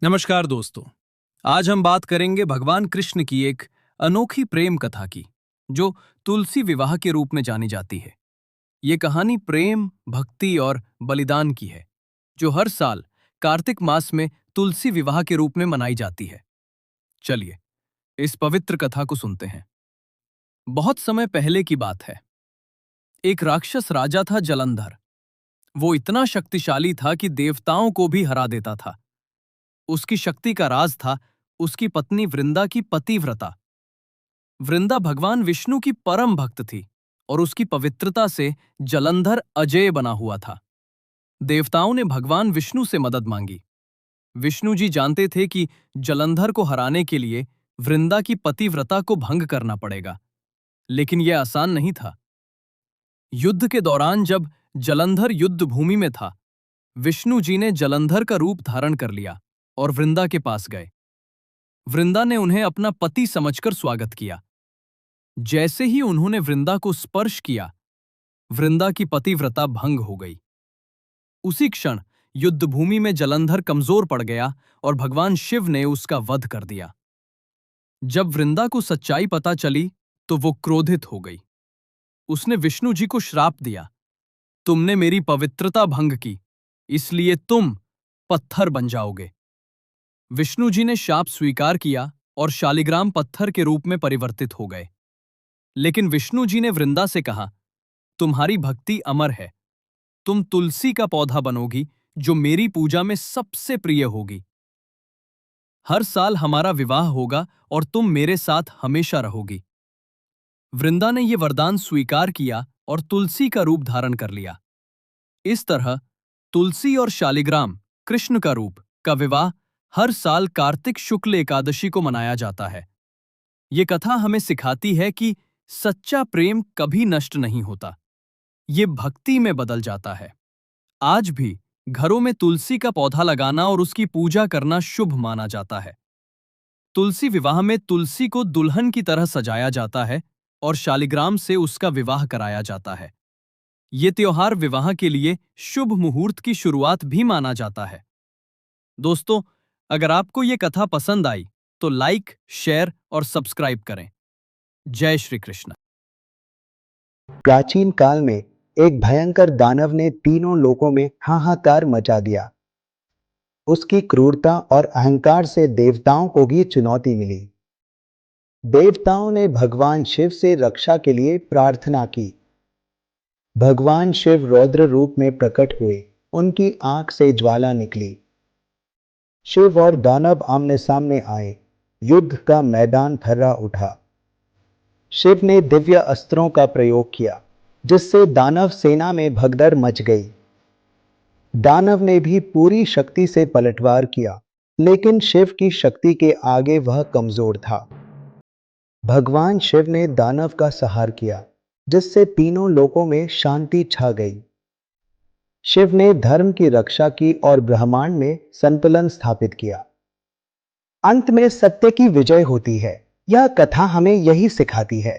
नमस्कार दोस्तों। आज हम बात करेंगे भगवान कृष्ण की एक अनोखी प्रेम कथा की, जो तुलसी विवाह के रूप में जानी जाती है। ये कहानी प्रेम, भक्ति और बलिदान की है, जो हर साल कार्तिक मास में तुलसी विवाह के रूप में मनाई जाती है। चलिए, इस पवित्र कथा को सुनते हैं। बहुत समय पहले की बात है। एक राक्षस राजा था जलंधर। वो इतना शक्तिशाली था कि देवताओं को भी हरा देता था। उसकी शक्ति का राज था उसकी पत्नी वृंदा की पतिव्रता। वृंदा भगवान विष्णु की परम भक्त थी और उसकी पवित्रता से जलंधर अजेय बना हुआ था। देवताओं ने भगवान विष्णु से मदद मांगी। विष्णु जी जानते थे कि जलंधर को हराने के लिए वृंदा की पतिव्रता को भंग करना पड़ेगा, लेकिन यह आसान नहीं था। युद्ध के दौरान जब जलंधर युद्ध भूमि में था, विष्णु जी ने जलंधर का रूप धारण कर लिया और वृंदा के पास गए। वृंदा ने उन्हें अपना पति समझकर स्वागत किया। जैसे ही उन्होंने वृंदा को स्पर्श किया, वृंदा की पतिव्रता भंग हो गई। उसी क्षण युद्धभूमि में जलंधर कमजोर पड़ गया और भगवान शिव ने उसका वध कर दिया। जब वृंदा को सच्चाई पता चली तो वो क्रोधित हो गई। उसने विष्णु जी को श्राप दिया, तुमने मेरी पवित्रता भंग की, इसलिए तुम पत्थर बन जाओगे। विष्णु जी ने शाप स्वीकार किया और शालिग्राम पत्थर के रूप में परिवर्तित हो गए। लेकिन विष्णु जी ने वृंदा से कहा, तुम्हारी भक्ति अमर है। तुम तुलसी का पौधा बनोगी जो मेरी पूजा में सबसे प्रिय होगी। हर साल हमारा विवाह होगा और तुम मेरे साथ हमेशा रहोगी। वृंदा ने यह वरदान स्वीकार किया और तुलसी का रूप धारण कर लिया। इस तरह तुलसी और शालिग्राम, कृष्ण का रूप, का विवाह हर साल कार्तिक शुक्ल एकादशी को मनाया जाता है। ये कथा हमें सिखाती है कि सच्चा प्रेम कभी नष्ट नहीं होता, ये भक्ति में बदल जाता है। आज भी घरों में तुलसी का पौधा लगाना और उसकी पूजा करना शुभ माना जाता है। तुलसी विवाह में तुलसी को दुल्हन की तरह सजाया जाता है और शालिग्राम से उसका विवाह कराया जाता है। ये त्योहार विवाह के लिए शुभ मुहूर्त की शुरुआत भी माना जाता है। दोस्तों, अगर आपको ये कथा पसंद आई तो लाइक, शेयर और सब्सक्राइब करें। जय श्री कृष्ण। प्राचीन काल में एक भयंकर दानव ने तीनों लोकों में हाहाकार मचा दिया। उसकी क्रूरता और अहंकार से देवताओं को भी चुनौती मिली। देवताओं ने भगवान शिव से रक्षा के लिए प्रार्थना की। भगवान शिव रौद्र रूप में प्रकट हुए, उनकी आंख से ज्वाला निकली। शिव और दानव आमने सामने आए, युद्ध का मैदान थर्रा उठा। शिव ने दिव्य अस्त्रों का प्रयोग किया, जिससे दानव सेना में भगदड़ मच गई। दानव ने भी पूरी शक्ति से पलटवार किया, लेकिन शिव की शक्ति के आगे वह कमजोर था। भगवान शिव ने दानव का संहार किया, जिससे तीनों लोकों में शांति छा गई। शिव ने धर्म की रक्षा की और ब्रह्मांड में संतुलन स्थापित किया। अंत में सत्य की विजय होती है। यह कथा हमें यही सिखाती है।